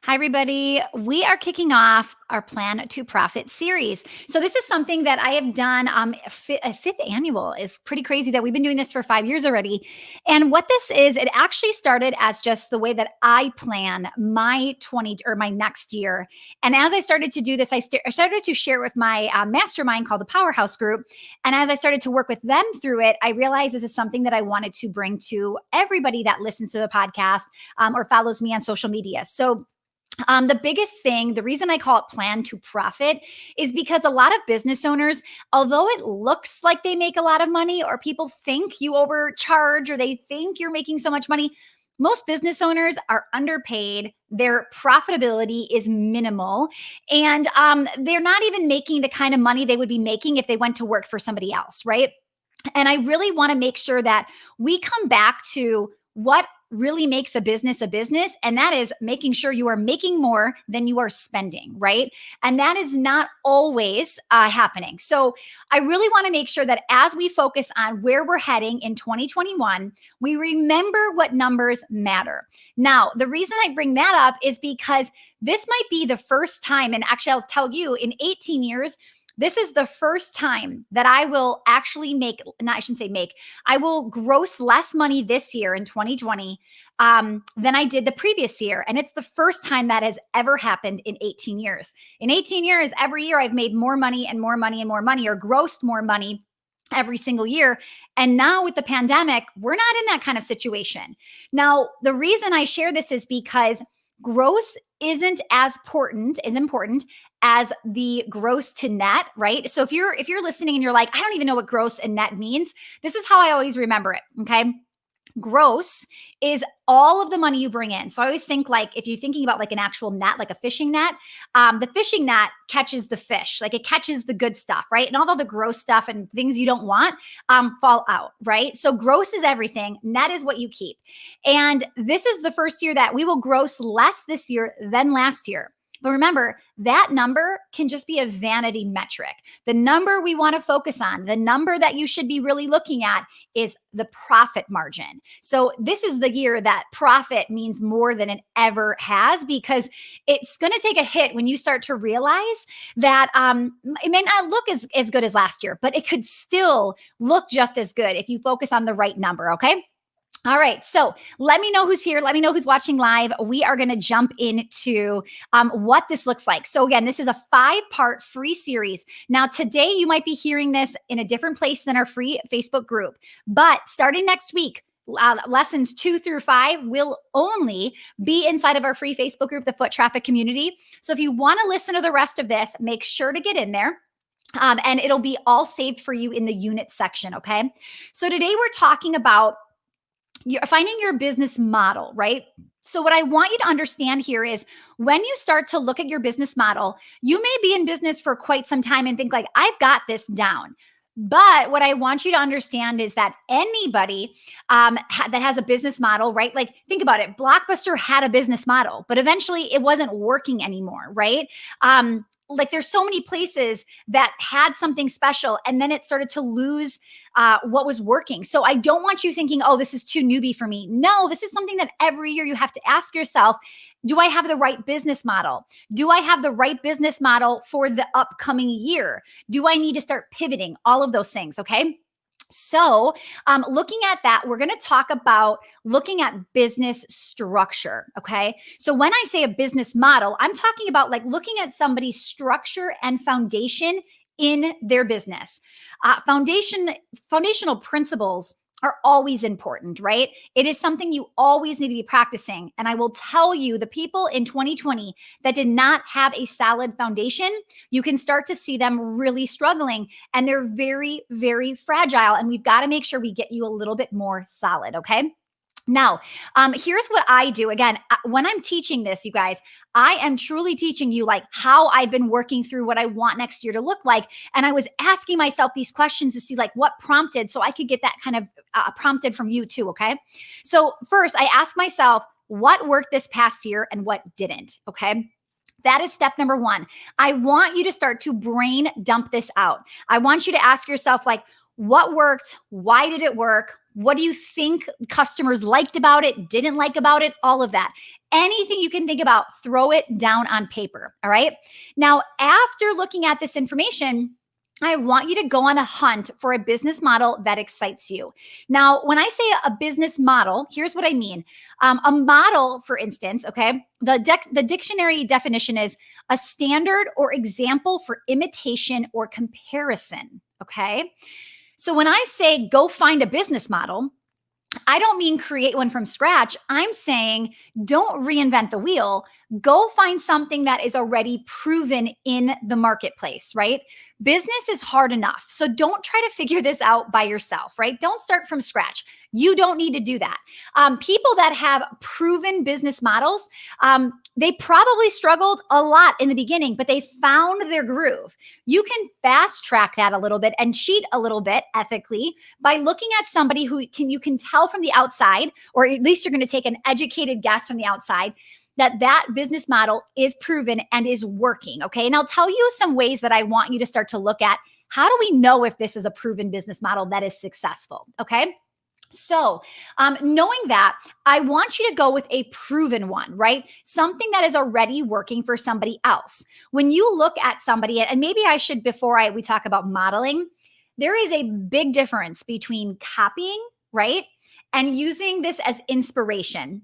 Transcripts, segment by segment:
Hi, everybody. We are kicking off our Plan to Profit series. So, this is something that I have done. A fifth annual is pretty crazy that we've been doing this for 5 years already. And what this is, it actually started as just the way that I plan my my next year. And as I started to do this, I started to share it with my mastermind called the Powerhouse Group. And as I started to work with them through it, I realized this is something that I wanted to bring to everybody that listens to the podcast or follows me on social media. So, the biggest thing, the reason I call it plan to profit is because a lot of business owners, although it looks like they make a lot of money or people think you overcharge or they think you're making so much money, most business owners are underpaid. Their profitability is minimal, and they're not even making the kind of money they would be making if they went to work for somebody else, right? And I really want to make sure that we come back to what really makes a business, and that is making sure you are making more than you are spending, right? And that is not always happening. So I really want to make sure that as we focus on where we're heading in 2021, we remember what numbers matter. Now, the reason I bring that up is because this might be the first time, and actually I'll tell you, in 18 years, this is the first time that I will actually I shouldn't say make, I will gross less money this year in 2020 than I did the previous year. And it's the first time that has ever happened in 18 years. In 18 years, every year I've made more money and more money and more money, or grossed more money every single year. And now with the pandemic, we're not in that kind of situation. Now, the reason I share this is because gross isn't as important as the gross to net, right? So if you're listening and you're like, I don't even know what gross and net means, this is how I always remember it, okay? Gross is all of the money you bring in. So I always think, like, if you're thinking about like an actual net, like a fishing net, the fishing net catches the fish, like it catches the good stuff, right? And all the gross stuff and things you don't want fall out, right? So gross is everything. Net is what you keep. And this is the first year that we will gross less this year than last year. But remember, that number can just be a vanity metric. The number we want to focus on, the number that you should be really looking at, is the profit margin. So this is the year that profit means more than it ever has, because it's going to take a hit when you start to realize that it may not look as good as last year, but it could still look just as good if you focus on the right number, okay? All right. So let me know who's here. Let me know who's watching live. We are going to jump into what this looks like. So again, this is a 5-part free series. Now, today you might be hearing this in a different place than our free Facebook group, but starting next week, lessons 2 through 5 will only be inside of our free Facebook group, the Foot Traffic Community. So if you want to listen to the rest of this, make sure to get in there. And it'll be all saved for you in the unit section. Okay. So today we're talking about you're finding your business model, right? So what I want you to understand here is when you start to look at your business model, you may be in business for quite some time and think like, I've got this down. But what I want you to understand is that anybody that has a business model, right? Like, think about it. Blockbuster had a business model, but eventually it wasn't working anymore, right? Like, there's so many places that had something special and then it started to lose what was working. So I don't want you thinking, oh, this is too newbie for me. No, this is something that every year you have to ask yourself, do I have the right business model? Do I have the right business model for the upcoming year? Do I need to start pivoting? All of those things, okay? So looking at that, we're going to talk about looking at business structure. Okay. So when I say a business model, I'm talking about like looking at somebody's structure and foundation in their business. Foundational principles are always important, right? It is something you always need to be practicing. And I will tell you, the people in 2020 that did not have a solid foundation, you can start to see them really struggling, and they're very, very fragile. And we've got to make sure we get you a little bit more solid, okay? Now, here's what I do. Again, when I'm teaching this, you guys, I am truly teaching you like how I've been working through what I want next year to look like. And I was asking myself these questions to see like what prompted, so I could get that kind of prompted from you too, okay? So first, I ask myself, what worked this past year and what didn't, okay? That is step number 1. I want you to start to brain dump this out. I want you to ask yourself like, What worked? Why did it work? What do you think customers liked about it, didn't like about it? All of that. Anything you can think about, throw it down on paper. All right. Now, after looking at this information, I want you to go on a hunt for a business model that excites you. Now, when I say a business model, here's what I mean. A model, for instance, okay, the dictionary definition is a standard or example for imitation or comparison. Okay. So when I say go find a business model, I don't mean create one from scratch. I'm saying don't reinvent the wheel. Go find something that is already proven in the marketplace, right? Business is hard enough. So don't try to figure this out by yourself, right? Don't start from scratch. You don't need to do that. People that have proven business models, they probably struggled a lot in the beginning, but they found their groove. You can fast track that a little bit and cheat a little bit ethically by looking at somebody who you can tell from the outside, or at least you're going to take an educated guess from the outside, that business model is proven and is working. Okay. And I'll tell you some ways that I want you to start to look at how do we know if this is a proven business model that is successful. Okay. So, knowing that, I want you to go with a proven one, right? Something that is already working for somebody else. When you look at somebody, and maybe I should, before we talk about modeling, there is a big difference between copying, right? And using this as inspiration.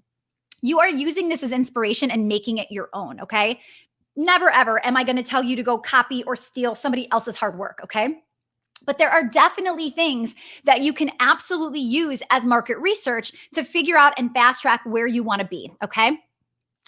You are using this as inspiration and making it your own, okay? Never, ever am I going to tell you to go copy or steal somebody else's hard work, okay? But there are definitely things that you can absolutely use as market research to figure out and fast track where you want to be, okay?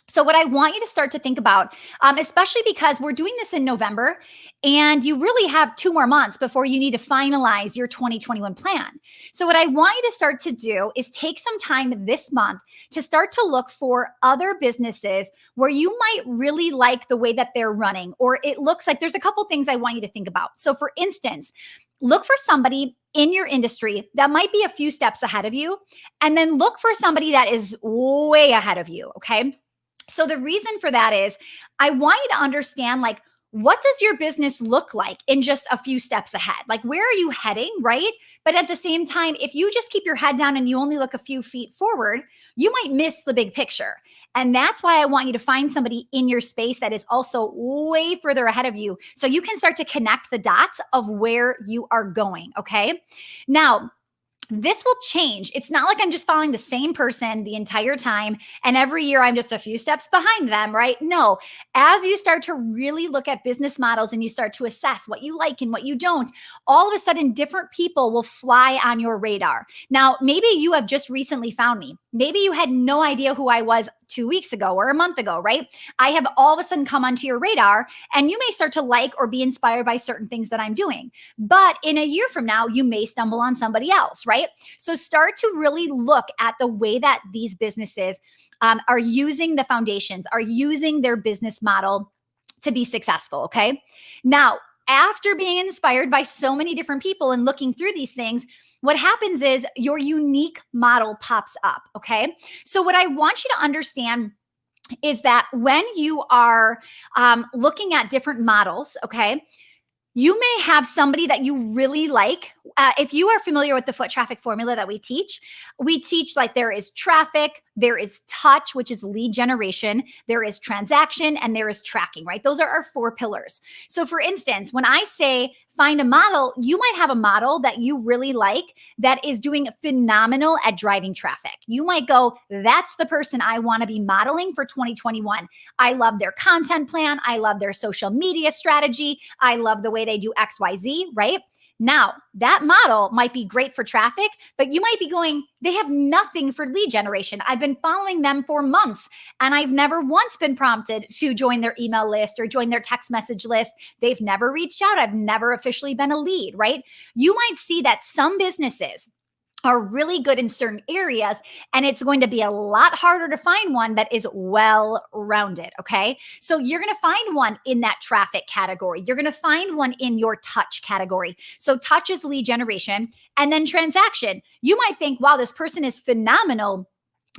So what I want you to start to think about, especially because we're doing this in November and you really have 2 more months before you need to finalize your 2021 plan. So what I want you to start to do is take some time this month to start to look for other businesses where you might really like the way that they're running, or it looks like there's a couple things I want you to think about. So for instance, look for somebody in your industry that might be a few steps ahead of you, and then look for somebody that is way ahead of you, okay? So the reason for that is I want you to understand, like, what does your business look like in just a few steps ahead? Like, where are you heading, right? But at the same time, if you just keep your head down and you only look a few feet forward, you might miss the big picture. And that's why I want you to find somebody in your space that is also way further ahead of you, so you can start to connect the dots of where you are going, okay? Now, this will change. It's not like I'm just following the same person the entire time and every year I'm just a few steps behind them, right? No. As you start to really look at business models and you start to assess what you like and what you don't, all of a sudden different people will fly on your radar. Now, maybe you have just recently found me. Maybe you had no idea who I was 2 weeks ago or a month ago, right? I have all of a sudden come onto your radar and you may start to like or be inspired by certain things that I'm doing. But in a year from now, you may stumble on somebody else, right? So start to really look at the way that these businesses are using the foundations, are using their business model to be successful, okay? Now, after being inspired by so many different people and looking through these things, what happens is your unique model pops up, okay? So what I want you to understand is that when you are looking at different models, okay, you may have somebody that you really like. If you are familiar with the foot traffic formula that we teach like there is traffic, there is touch, which is lead generation, there is transaction, and there is tracking, right? Those are our 4 pillars. So for instance, when I say find a model, you might have a model that you really like that is doing phenomenal at driving traffic. You might go, that's the person I want to be modeling for 2021. I love their content plan. I love their social media strategy. I love the way they do XYZ, right? Now, that model might be great for traffic, but you might be going, they have nothing for lead generation. I've been following them for months and I've never once been prompted to join their email list or join their text message list. They've never reached out. I've never officially been a lead, right? You might see that some businesses are really good in certain areas, and it's going to be a lot harder to find one that is well-rounded, okay? So you're going to find one in that traffic category. You're going to find one in your touch category. So touch is lead generation, and then transaction. You might think, wow, this person is phenomenal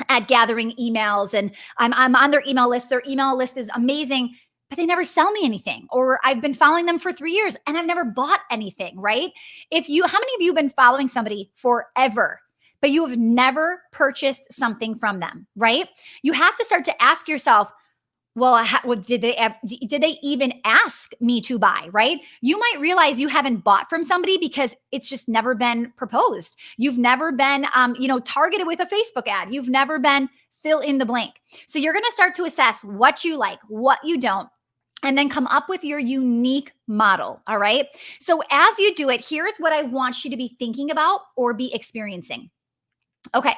at gathering emails, and I'm on their email list. Their email list is amazing. but they never sell me anything. Or I've been following them for 3 years and I've never bought anything, right? How many of you have been following somebody forever, but you have never purchased something from them, right? You have to start to ask yourself, well, did they even ask me to buy, right? You might realize you haven't bought from somebody because it's just never been proposed. You've never been, targeted with a Facebook ad. You've never been fill in the blank. So you're going to start to assess what you like, what you don't, and then come up with your unique model. All right. So as you do it, here's what I want you to be thinking about or be experiencing. Okay.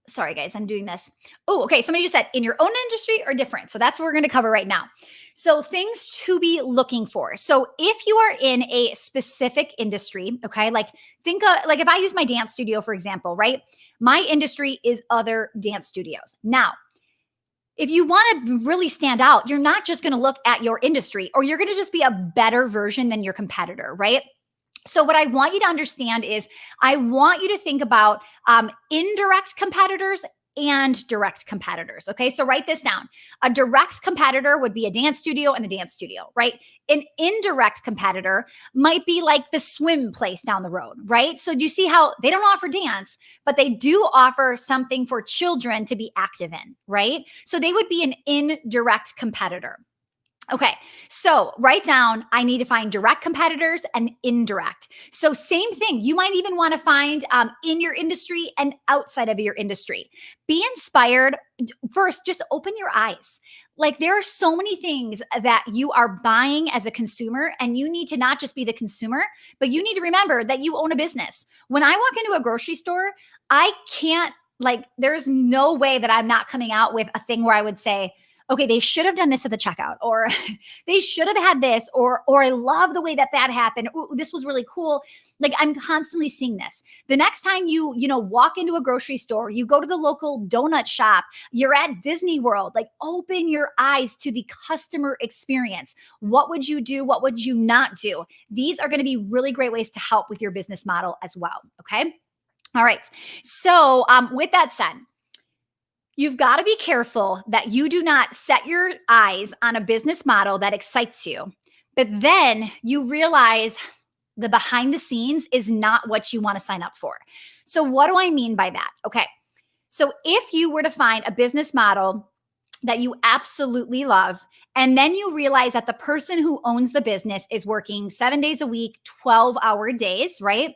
Sorry guys, I'm doing this. Oh, okay. Somebody just said in your own industry or different. So that's what we're going to cover right now. So things to be looking for. So if you are in a specific industry, okay, like if I use my dance studio, for example, right? My industry is other dance studios. Now, if you want to really stand out, you're not just going to look at your industry, or you're going to just be a better version than your competitor, right? So what I want you to understand is I want you to think about indirect competitors and direct competitors. Okay, so write this down. A direct competitor would be a dance studio and the dance studio, right? An indirect competitor might be like the swim place down the road, right? So do you see how they don't offer dance, but they do offer something for children to be active in, right? So they would be an indirect competitor. Okay, so write down, I need to find direct competitors and indirect. So same thing, you might even want to find in your industry and outside of your industry. Be inspired. First, just open your eyes. Like there are so many things that you are buying as a consumer, and you need to not just be the consumer, but you need to remember that you own a business. When I walk into a grocery store, I can't, there's no way that I'm not coming out with a thing where I would say, okay, they should have done this at the checkout, or they should have had this, or I love the way that happened. Ooh, this was really cool. Like I'm constantly seeing this. The next time you walk into a grocery store, you go to the local donut shop, you're at Disney World, like open your eyes to the customer experience. What would you do? What would you not do? These are going to be really great ways to help with your business model as well. Okay. All right. So with that said, you've got to be careful that you do not set your eyes on a business model that excites you, but then you realize the behind the scenes is not what you want to sign up for. So what do I mean by that? Okay. So if you were to find a business model that you absolutely love, and then you realize that the person who owns the business is working 7 days a week, 12-hour days, right?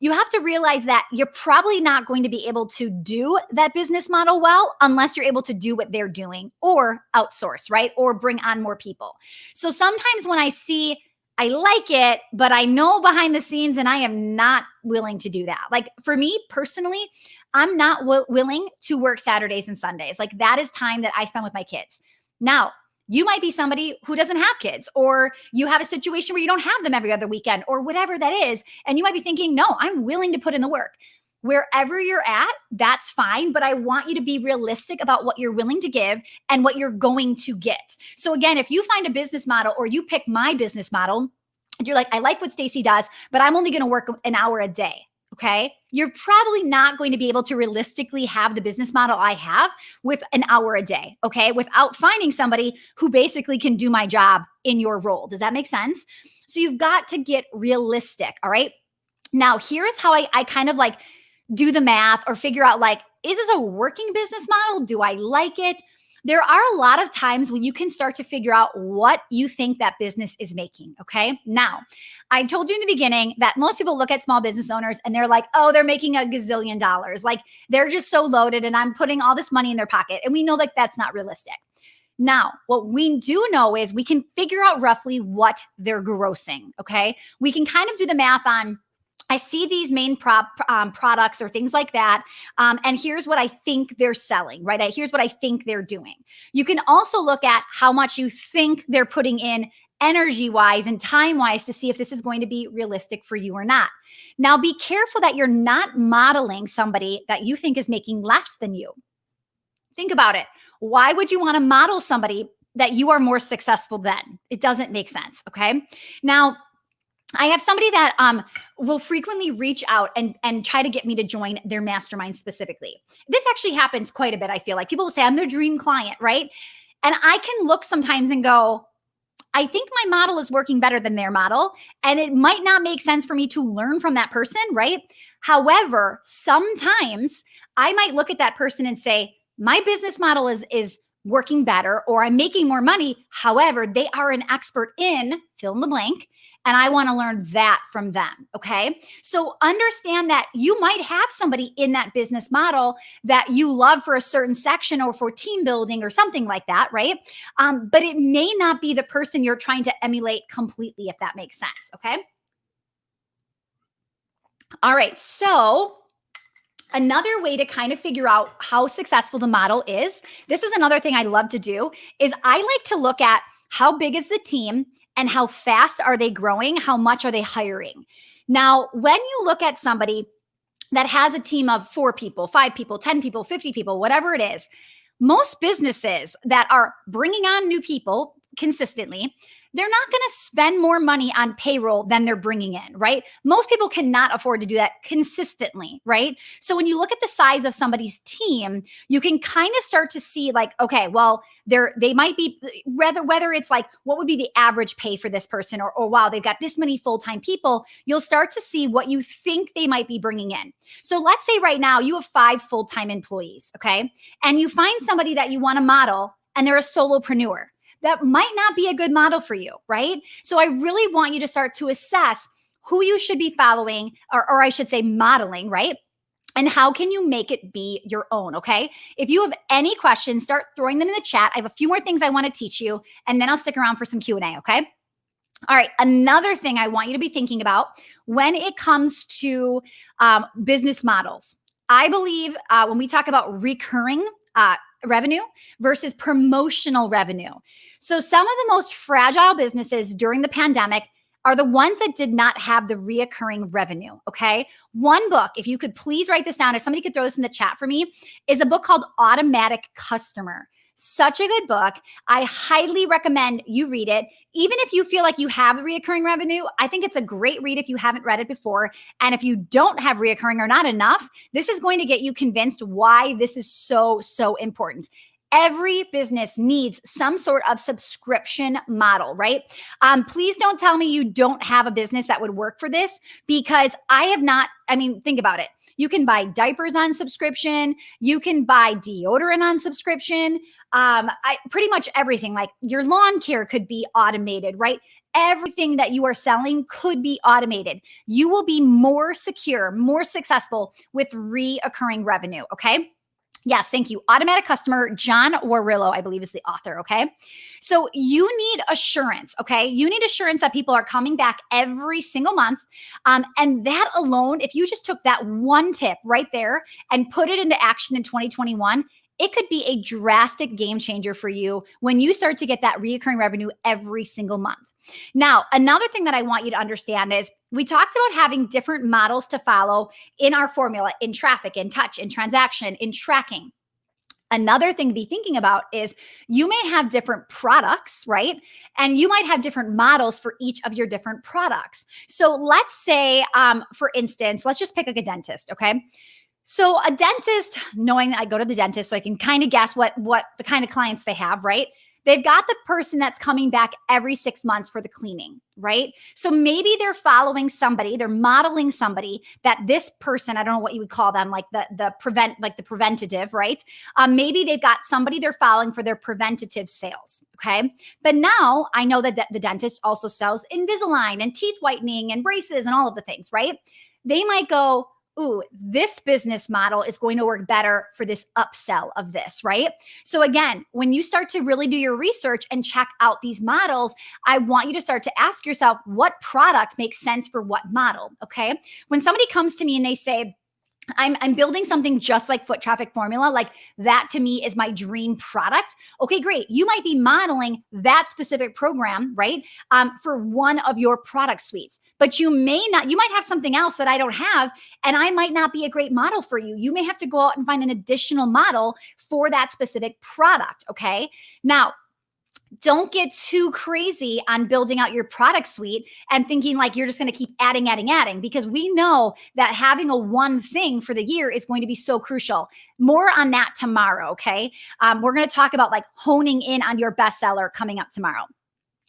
You have to realize that you're probably not going to be able to do that business model well unless you're able to do what they're doing or outsource, right? Or bring on more people. So sometimes when I like it, but I know behind the scenes and I am not willing to do that. Like for me personally, I'm not willing to work Saturdays and Sundays. Like that is time that I spend with my kids. Now, you might be somebody who doesn't have kids, or you have a situation where you don't have them every other weekend, or whatever that is. And you might be thinking, no, I'm willing to put in the work. Wherever you're at, that's fine. But I want you to be realistic about what you're willing to give and what you're going to get. So again, if you find a business model, or you pick my business model, you're like, I like what Stacy does, but I'm only going to work an hour a day. Okay. You're probably not going to be able to realistically have the business model I have with an hour a day. Okay. Without finding somebody who basically can do my job in your role. Does that make sense? So you've got to get realistic. All right. Now, here's how I kind of like do the math or figure out, like, is this a working business model? Do I like it? There are a lot of times when you can start to figure out what you think that business is making. Okay. Now, I told you in the beginning that most people look at small business owners and they're like, oh, they're making a gazillion dollars. Like they're just so loaded and I'm putting all this money in their pocket. And we know that that's not realistic. Now, what we do know is we can figure out roughly what they're grossing. Okay. We can kind of do the math on, I see these main products or things like that. And here's what I think they're selling, right? Here's what I think they're doing. You can also look at how much you think they're putting in energy-wise and time-wise to see if this is going to be realistic for you or not. Now, be careful that you're not modeling somebody that you think is making less than you. Think about it. Why would you want to model somebody that you are more successful than? It doesn't make sense, okay? Now, I have somebody that will frequently reach out and try to get me to join their mastermind specifically. This actually happens quite a bit, I feel like. People will say, I'm their dream client, right? And I can look sometimes and go, I think my model is working better than their model. And it might not make sense for me to learn from that person, right? However, sometimes I might look at that person and say, my business model is working better, or I'm making more money. However, they are an expert in fill in the blank. And I want to learn that from them. Okay. So understand that you might have somebody in that business model that you love for a certain section or for team building or something like that. Right. But it may not be the person you're trying to emulate completely, if that makes sense. Okay. All right. So another way to kind of figure out how successful the model is, this is another thing I love to do, is I like to look at how big is the team and how fast are they growing? How much are they hiring? Now, when you look at somebody that has a team of 4 people, 5 people, 10 people, 50 people, whatever it is, most businesses that are bringing on new people consistently, they're not going to spend more money on payroll than they're bringing in, right? Most people cannot afford to do that consistently, right? So when you look at the size of somebody's team, you can kind of start to see like, okay, well, they might be whether it's like what would be the average pay for this person, or wow, they've got this many full-time people, you'll start to see what you think they might be bringing in. So let's say right now you have 5 full-time employees, okay? And you find somebody that you want to model and they're a solopreneur. That might not be a good model for you, right? So I really want you to start to assess who you should be following, or I should say modeling, right? And how can you make it be your own, okay? If you have any questions, start throwing them in the chat. I have a few more things I want to teach you, and then I'll stick around for some Q&A, okay? All right, another thing I want you to be thinking about when it comes to business models. I believe when we talk about recurring revenue versus promotional revenue. So some of the most fragile businesses during the pandemic are the ones that did not have the reoccurring revenue, okay? One book, if you could please write this down, if somebody could throw this in the chat for me, is a book called Automatic Customer. Such a good book. I highly recommend you read it. Even if you feel like you have the reoccurring revenue, I think it's a great read if you haven't read it before. And if you don't have reoccurring or not enough, this is going to get you convinced why this is so, so important. Every business needs some sort of subscription model, right? Please don't tell me you don't have a business that would work for this, because I have not. I mean, think about it. You can buy diapers on subscription. You can buy deodorant on subscription. Pretty much everything, like your lawn care could be automated, right? Everything that you are selling could be automated. You will be more secure, more successful with reoccurring revenue, okay? Yes, thank you. Automatic Customer, John Warillo, I believe, is the author, okay? So you need assurance, okay? You need assurance that people are coming back every single month. And that alone, if you just took that one tip right there and put it into action in 2021, it could be a drastic game changer for you when you start to get that recurring revenue every single month. Now, another thing that I want you to understand is we talked about having different models to follow in our formula, in traffic, in touch, in transaction, in tracking. Another thing to be thinking about is you may have different products, right? And you might have different models for each of your different products. So let's say, for instance, let's just pick like a dentist, okay? So a dentist, knowing that I go to the dentist, so I can kind of guess what the kind of clients they have, right? They've got the person that's coming back every 6 months for the cleaning, right? So maybe they're following somebody, they're modeling somebody that this person, I don't know what you would call them, like the preventative, right? Maybe they've got somebody they're following for their preventative sales, okay? But now I know that the dentist also sells Invisalign and teeth whitening and braces and all of the things, right? They might go, ooh, this business model is going to work better for this upsell of this, right? So again, when you start to really do your research and check out these models, I want you to start to ask yourself, what product makes sense for what model, okay? When somebody comes to me and they say, I'm building something just like foot traffic formula, like that to me is my dream product. Okay, great. You might be modeling that specific program, right? For one of your product suites, but you might have something else that I don't have, and I might not be a great model for you. You may have to go out and find an additional model for that specific product. Okay. Now, Don't get too crazy on building out your product suite and thinking like you're just going to keep adding, because we know that having a one thing for the year is going to be so crucial. More on that tomorrow, okay? We're going to talk about like honing in on your bestseller coming up tomorrow.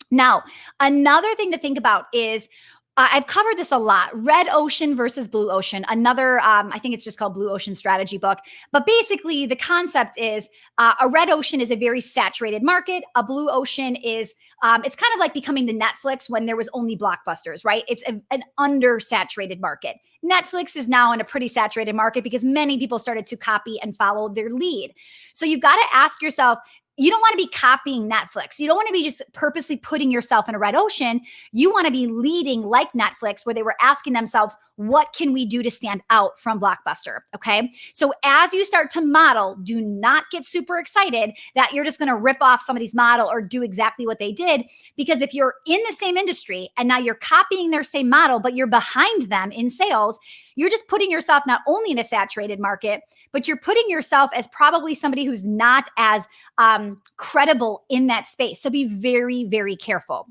Now, another thing to think about is I've covered this a lot. Red ocean versus blue ocean. Another, I think it's just called Blue Ocean Strategy book. But basically, the concept is a red ocean is a very saturated market. A blue ocean is, it's kind of like becoming the Netflix when there was only blockbusters, right? It's an undersaturated market. Netflix is now in a pretty saturated market because many people started to copy and follow their lead. So you've got to ask yourself, you don't want to be copying Netflix. You don't want to be just purposely putting yourself in a red ocean. You want to be leading like Netflix, where they were asking themselves, what can we do to stand out from Blockbuster? Okay. So as you start to model, do not get super excited that you're just going to rip off somebody's model or do exactly what they did. Because if you're in the same industry and now you're copying their same model, but you're behind them in sales, you're just putting yourself not only in a saturated market, but you're putting yourself as probably somebody who's not as credible in that space. So be very, very careful.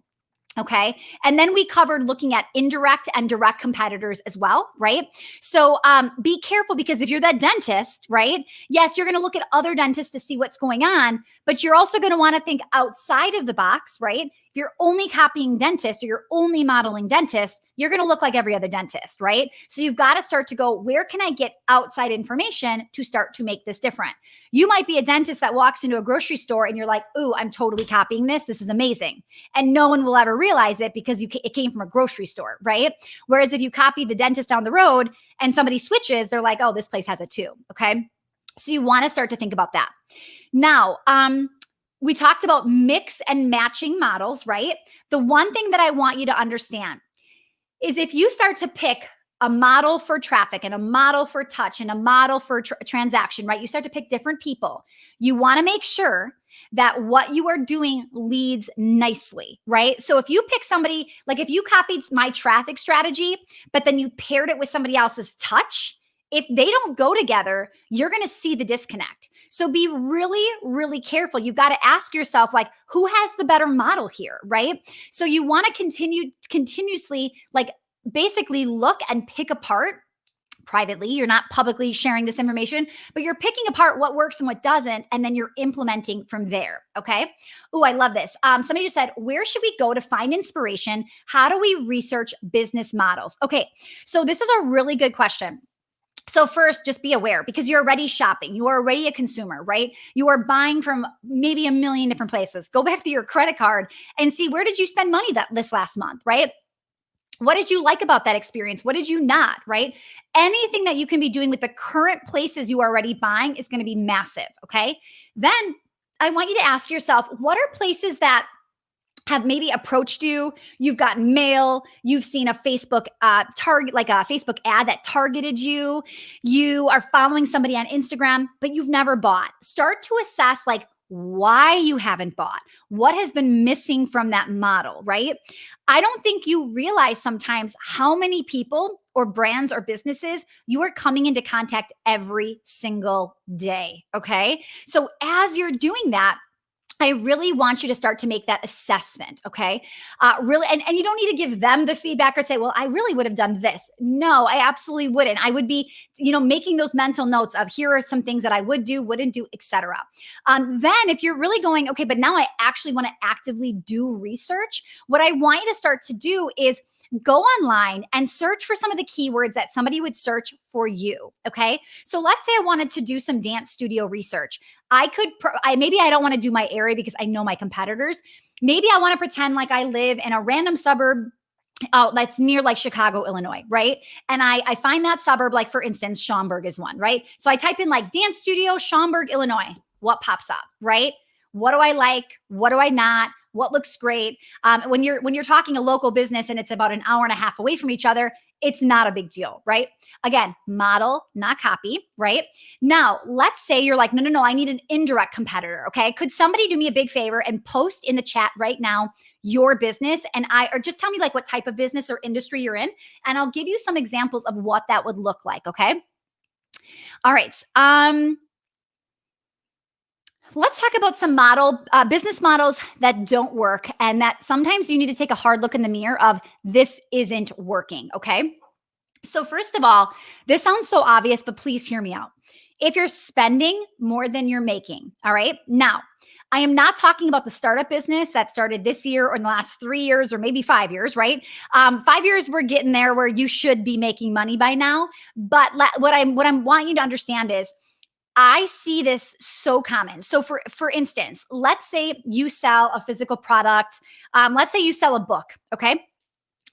Okay. And then we covered looking at indirect and direct competitors as well, right? So be careful, because if you're that dentist, right? Yes, you're going to look at other dentists to see what's going on, but you're also going to want to think outside of the box, right? If you're only copying dentists or you're only modeling dentists, you're going to look like every other dentist, right? So you've got to start to go, where can I get outside information to start to make this different? You might be a dentist that walks into a grocery store and you're like, ooh, I'm totally copying this. This is amazing. And no one will ever realize it because it came from a grocery store, right? Whereas if you copy the dentist down the road and somebody switches, they're like, oh, this place has it too, okay? So you want to start to think about that. Now, we talked about mix and matching models, right? The one thing that I want you to understand is if you start to pick a model for traffic and a model for touch and a model for transaction, right? You start to pick different people. You want to make sure that what you are doing leads nicely, right? So if you pick somebody, like if you copied my traffic strategy, but then you paired it with somebody else's touch, if they don't go together, you're going to see the disconnect. So be really, really careful. You've got to ask yourself, like, who has the better model here, right? So you want to continuously, like, basically look and pick apart privately. You're not publicly sharing this information, but you're picking apart what works and what doesn't, and then you're implementing from there. Okay. Oh, I love this. Somebody just said, where should we go to find inspiration? How do we research business models? Okay. So this is a really good question. So first, just be aware, because you're already shopping. You are already a consumer, right? You are buying from maybe a million different places. Go back to your credit card and see, where did you spend money this last month, right? What did you like about that experience? What did you not, right? Anything that you can be doing with the current places you are already buying is going to be massive, okay? Then I want you to ask yourself, what are places that have maybe approached you, you've gotten mail, you've seen a Facebook target, like a Facebook ad that targeted you, you are following somebody on Instagram, but you've never bought. Start to assess like why you haven't bought, what has been missing from that model, right? I don't think you realize sometimes how many people or brands or businesses you are coming into contact every single day, okay? So as you're doing that, I really want you to start to make that assessment, okay? Really, and you don't need to give them the feedback or say, well, I really would have done this. No, I absolutely wouldn't. I would be, making those mental notes of here are some things that I would do, wouldn't do, etc. Then if you're really going, okay, but now I actually want to actively do research, what I want you to start to do is go online and search for some of the keywords that somebody would search for you, okay? So let's say I wanted to do some dance studio research. Maybe I don't want to do my area because I know my competitors. Maybe I want to pretend like I live in a random suburb that's near like Chicago, Illinois, right? And I find that suburb, like for instance, Schaumburg is one, right? So I type in like dance studio, Schaumburg, Illinois. What pops up, right? What do I like? What do I not? What looks great? When you're talking a local business and it's about an hour and a half away from each other, it's not a big deal, right? Again, model, not copy, right? Now, let's say you're like, no, I need an indirect competitor, okay? Could somebody do me a big favor and post in the chat right now your business or just tell me like what type of business or industry you're in, and I'll give you some examples of what that would look like, okay? All right. Let's talk about some business models that don't work and that sometimes you need to take a hard look in the mirror of this isn't working. Okay. So, first of all, this sounds so obvious, but please hear me out. If you're spending more than you're making, all right. Now, I am not talking about the startup business that started this year or in the last 3 years or maybe 5 years, right? 5 years, we're getting there where you should be making money by now. But what I want you to understand is I see this so common. So for instance, let's say you sell a physical product. Let's say you sell a book, okay?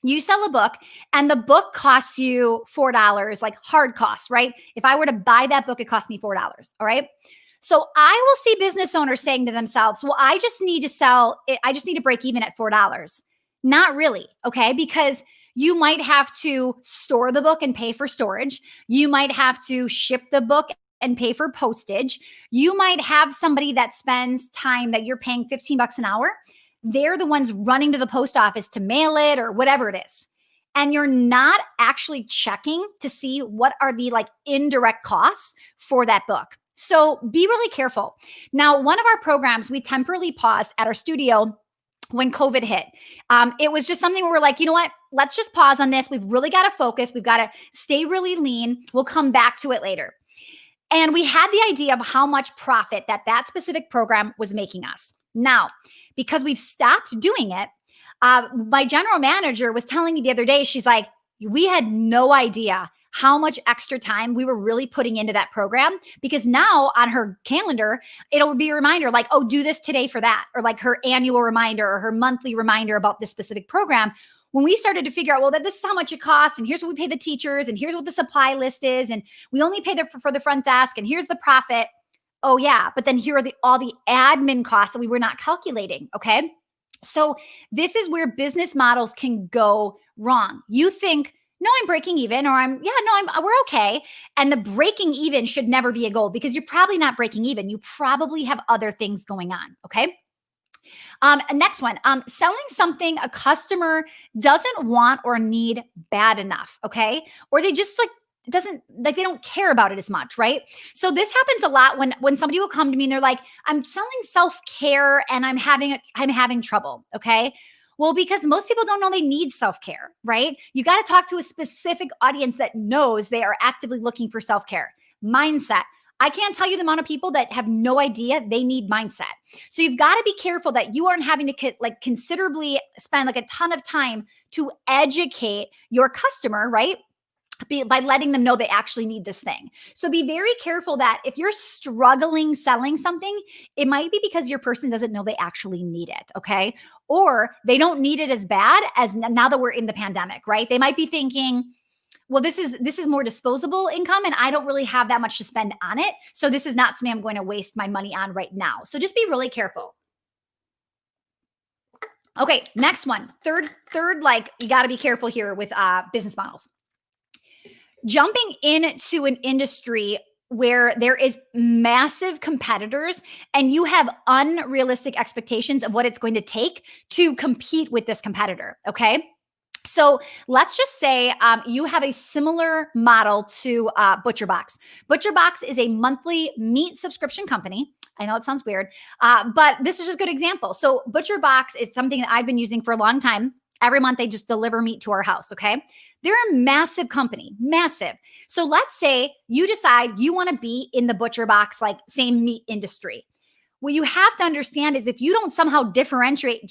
You sell a book and the book costs you $4, like hard costs, right? If I were to buy that book, it cost me $4, all right? So I will see business owners saying to themselves, well, I just need to sell it. I just need to break even at $4. Not really, okay? Because you might have to store the book and pay for storage. You might have to ship the book and pay for postage. You might have somebody that spends time that you're paying 15 bucks an hour. They're the ones running to the post office to mail it or whatever it is. And you're not actually checking to see what are the like indirect costs for that book. So be really careful. Now, one of our programs, we temporarily paused at our studio when COVID hit. It was just something where we're like, you know what? Let's just pause on this. We've really got to focus. We've got to stay really lean. We'll come back to it later. And we had the idea of how much profit that specific program was making us. Now, because we've stopped doing it, my general manager was telling me the other day, she's like, we had no idea how much extra time we were really putting into that program, because now on her calendar, it'll be a reminder like, oh, do this today for that, or like her annual reminder or her monthly reminder about this specific program. When we started to figure out, well, that this is how much it costs, and here's what we pay the teachers, and here's what the supply list is, and we only pay for the front desk, and here's the profit. Oh yeah, but then here are all the admin costs that we were not calculating, okay? So this is where business models can go wrong. You think, no, I'm breaking even, or we're okay. And the breaking even should never be a goal, because you're probably not breaking even. You probably have other things going on, okay? Next one, selling something a customer doesn't want or need bad enough, okay? Or they just they don't care about it as much, right? So this happens a lot when somebody will come to me and they're like, I'm selling self-care and I'm having trouble, okay? Well, because most people don't know they need self-care, right? You got to talk to a specific audience that knows they are actively looking for self-care. Mindset. I can't tell you the amount of people that have no idea they need mindset. So you've got to be careful that you aren't having to considerably spend like a ton of time to educate your customer, right? By letting them know they actually need this thing. So be very careful that if you're struggling selling something, it might be because your person doesn't know they actually need it, okay? Or they don't need it as bad as now that we're in the pandemic, right? They might be thinking, well, this is more disposable income and I don't really have that much to spend on it. So this is not something I'm going to waste my money on right now. So just be really careful. Okay, next one. Third, like you got to be careful here with business models. Jumping into an industry where there is massive competitors and you have unrealistic expectations of what it's going to take to compete with this competitor, okay? So let's just say you have a similar model to ButcherBox. ButcherBox is a monthly meat subscription company. I know it sounds weird, but this is just a good example. So ButcherBox is something that I've been using for a long time. Every month they just deliver meat to our house, okay? They're a massive company, massive. So let's say you decide you want to be in the ButcherBox, like same meat industry. What you have to understand is if you don't somehow differentiate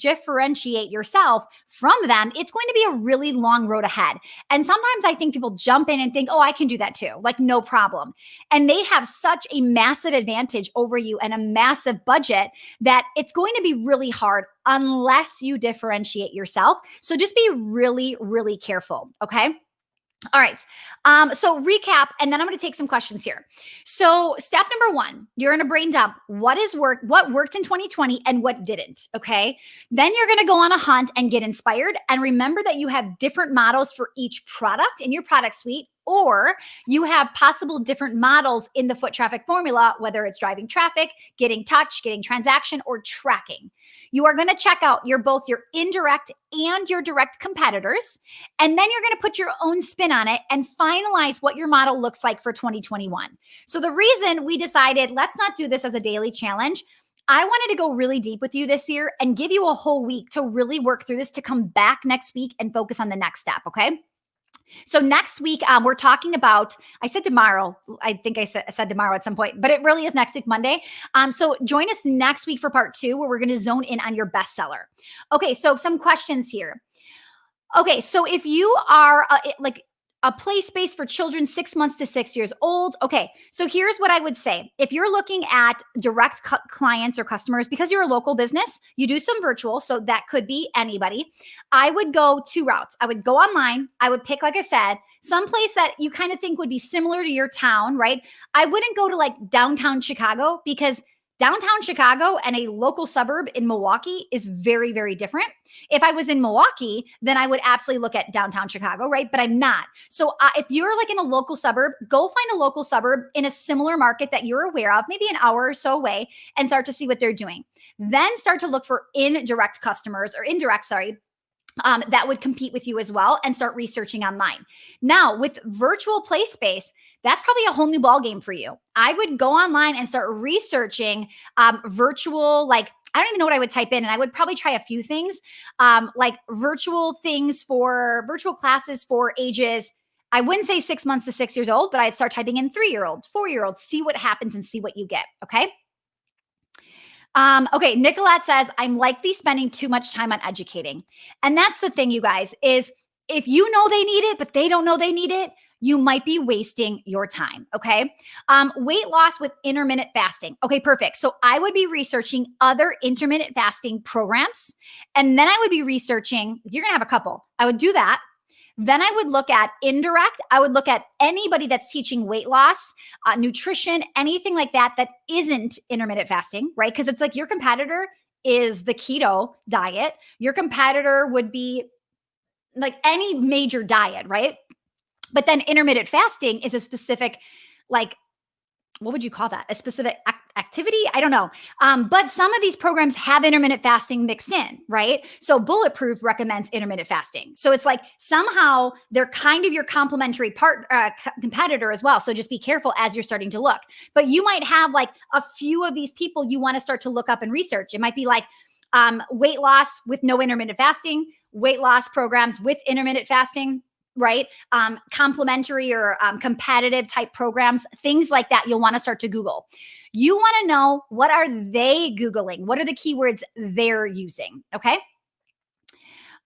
yourself from them, it's going to be a really long road ahead. And sometimes I think people jump in and think, oh, I can do that too, like no problem. And they have such a massive advantage over you and a massive budget that it's going to be really hard unless you differentiate yourself. So just be really, really careful, okay? All right. So recap, and then I'm going to take some questions here. So step number 1, you're in a brain dump. What worked in 2020 and what didn't? Okay. Then you're going to go on a hunt and get inspired. And remember that you have different models for each product in your product suite. or you have possible different models in the foot traffic formula, whether it's driving traffic, getting touch, getting transaction, or tracking. You are going to check out both your indirect and your direct competitors, and then you're going to put your own spin on it and finalize what your model looks like for 2021. So the reason we decided let's not do this as a daily challenge, I wanted to go really deep with you this year and give you a whole week to really work through this, to come back next week and focus on the next step, okay? So next week, we're talking about, I said tomorrow, I think I said tomorrow at some point, but it really is next week, Monday. So join us next week for part 2, where we're going to zone in on your bestseller. Okay, so some questions here. Okay, so if you are like a play space for children 6 months to 6 years old. Okay, so here's what I would say. If you're looking at direct clients or customers, because you're a local business, you do some virtual, so that could be anybody. I would go 2 routes. I would go online. I would pick, like I said, some place that you kind of think would be similar to your town, right? I wouldn't go to like downtown Chicago, because downtown Chicago and a local suburb in Milwaukee is very, very different. If I was in Milwaukee, then I would absolutely look at downtown Chicago, right? But I'm not. So if you're like in a local suburb, go find a local suburb in a similar market that you're aware of, maybe an hour or so away, and start to see what they're doing. Then start to look for indirect customers, or indirect, that would compete with you as well, and start researching online. Now, with virtual play space, that's probably a whole new ballgame for you. I would go online and start researching virtual, like, I don't even know what I would type in, and I would probably try a few things, like virtual things for virtual classes for ages, I wouldn't say 6 months to 6 years old, but I'd start typing in 3-year-olds, 4-year-olds, see what happens and see what you get, okay? Okay, Nicolette says, I'm likely spending too much time on educating. And that's the thing, you guys, is if you know they need it, but they don't know they need it, you might be wasting your time, okay? Weight loss with intermittent fasting. Okay, perfect. So I would be researching other intermittent fasting programs, and then I would be researching, you're going to have a couple. I would do that. Then I would look at indirect. I would look at anybody that's teaching weight loss, nutrition, anything like that that isn't intermittent fasting, right? Because it's like your competitor is the keto diet. Your competitor would be like any major diet, right? But then intermittent fasting is a specific, like, what would you call that? A specific activity? I don't know. But some of these programs have intermittent fasting mixed in, right? So Bulletproof recommends intermittent fasting. So it's like somehow they're kind of your complementary competitor as well. So just be careful as you're starting to look. But you might have like a few of these people you want to start to look up and research. It might be like weight loss with no intermittent fasting, weight loss programs with intermittent fasting, right? Complementary or competitive type programs, things like that. You'll want to start to Google. You want to know, what are they Googling? What are the keywords they're using? Okay.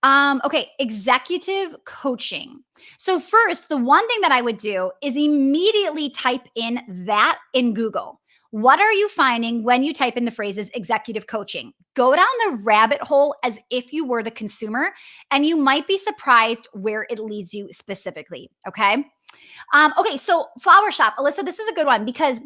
Okay. Executive coaching. So first, the one thing that I would do is immediately type in that in Google. What are you finding when you type in the phrases executive coaching? Go down the rabbit hole as if you were the consumer, and you might be surprised where it leads you specifically. Okay. Okay. So flower shop, Alyssa, this is a good one, because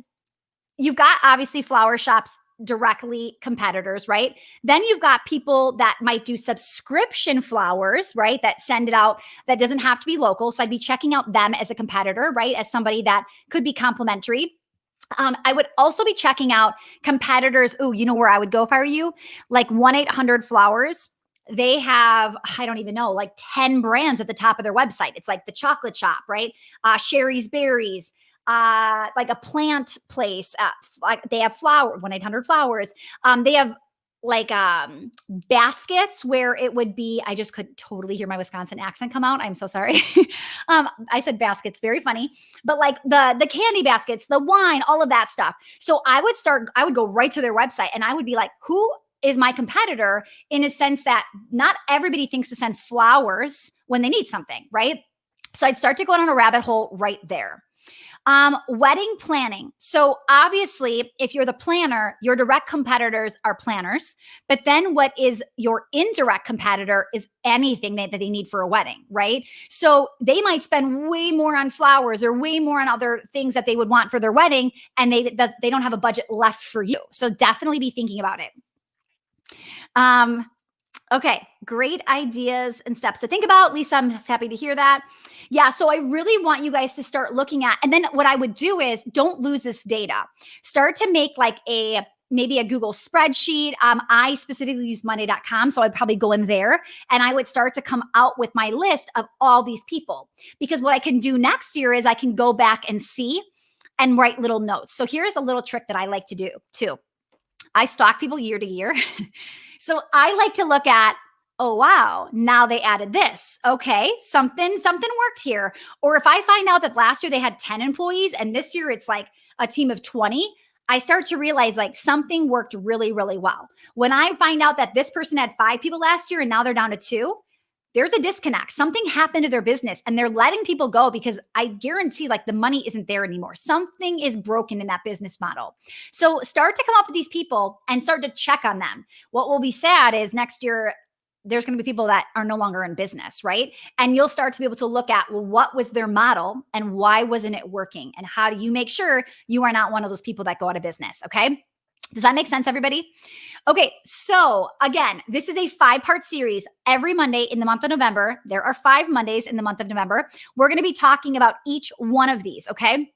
you've got obviously flower shops directly competitors, right? Then you've got people that might do subscription flowers, right? That send it out, that doesn't have to be local. So I'd be checking out them as a competitor, right? As somebody that could be complementary. I would also be checking out competitors. Oh, you know where I would go if I were you? Like 1-800-Flowers. They have, I don't even know, like 10 brands at the top of their website. It's like the chocolate shop, right? Sherry's Berries, like a plant place. Like they have 1-800-Flowers. They have like baskets where it would be, I just could totally hear my Wisconsin accent come out. I'm so sorry. I said baskets, very funny, but like the candy baskets, the wine, all of that stuff. So I would go right to their website, and I would be like, who is my competitor, in a sense that not everybody thinks to send flowers when they need something, right? So I'd start to go down a rabbit hole right there. Wedding planning. So obviously, if you're the planner, your direct competitors are planners, but then what is your indirect competitor is anything that they need for a wedding, right? So they might spend way more on flowers or way more on other things that they would want for their wedding, and they don't have a budget left for you. So definitely be thinking about it. Okay, great ideas and steps to think about. Lisa, I'm just happy to hear that. Yeah, so I really want you guys to start looking at, and then what I would do is don't lose this data. Start to make like maybe a Google spreadsheet. I specifically use Monday.com, so I'd probably go in there and I would start to come out with my list of all these people. Because what I can do next year is I can go back and see and write little notes. So here's a little trick that I like to do too. I stalk people year to year. So I like to look at, oh wow, now they added this. Okay, something worked here. Or if I find out that last year they had 10 employees and this year it's like a team of 20, I start to realize like something worked really, really well. When I find out that this person had 5 people last year and now they're down to 2, there's a disconnect. Something happened to their business and they're letting people go because I guarantee like the money isn't there anymore. Something is broken in that business model. So start to come up with these people and start to check on them. What will be sad is next year, there's going to be people that are no longer in business, right? And you'll start to be able to look at, well, what was their model and why wasn't it working? And how do you make sure you are not one of those people that go out of business? Okay. Does that make sense, everybody? Okay, so again, this is a 5-part series every Monday in the month of November. There are 5 Mondays in the month of November. We're going to be talking about each one of these, okay?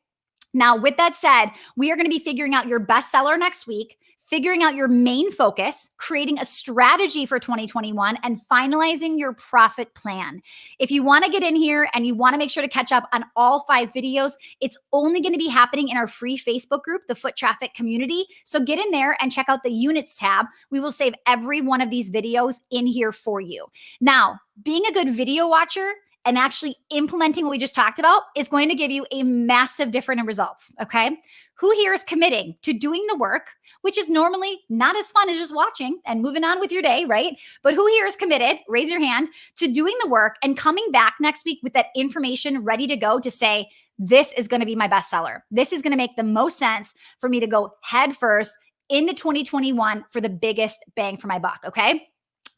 Now, with that said, we are going to be figuring out your bestseller next week, figuring out your main focus, creating a strategy for 2021, and finalizing your profit plan. If you want to get in here and you want to make sure to catch up on all 5 videos, it's only going to be happening in our free Facebook group, the Foot Traffic Community. So get in there and check out the units tab. We will save every one of these videos in here for you. Now, being a good video watcher and actually implementing what we just talked about is going to give you a massive difference in results, okay? Who here is committing to doing the work, which is normally not as fun as just watching and moving on with your day, right? But who here is committed, raise your hand, to doing the work and coming back next week with that information ready to go to say, this is going to be my bestseller. This is going to make the most sense for me to go head first into 2021 for the biggest bang for my buck, okay?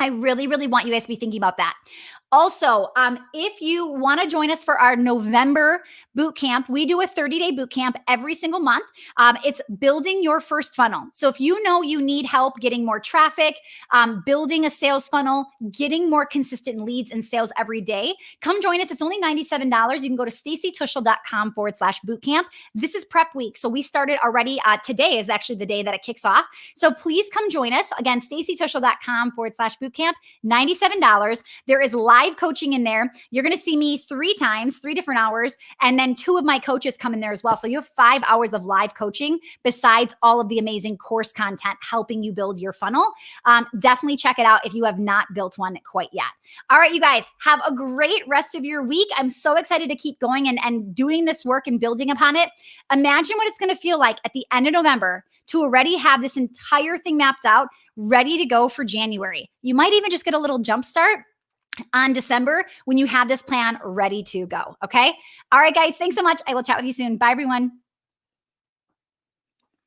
I really, really want you guys to be thinking about that. Also, if you want to join us for our November boot camp, we do a 30-day boot camp every single month. It's building your first funnel. So if you know you need help getting more traffic, building a sales funnel, getting more consistent leads and sales every day, come join us. It's only $97. You can go to stacytuschel.com/bootcamp. This is prep week. So we started already. Today is actually the day that it kicks off. So please come join us. Again, stacytuschel.com/bootcamp, $97. There is live coaching in there. You're going to see me 3 times, 3 different hours, and then 2 of my coaches come in there as well. So you have 5 hours of live coaching besides all of the amazing course content helping you build your funnel. Definitely check it out if you have not built one quite yet. All right, you guys, have a great rest of your week. I'm so excited to keep going and doing this work and building upon it. Imagine what it's going to feel like at the end of November to already have this entire thing mapped out, ready to go for January. You might even just get a little jump start on December when you have this plan ready to go. Okay. All right, guys. Thanks so much. I will chat with you soon. Bye, everyone.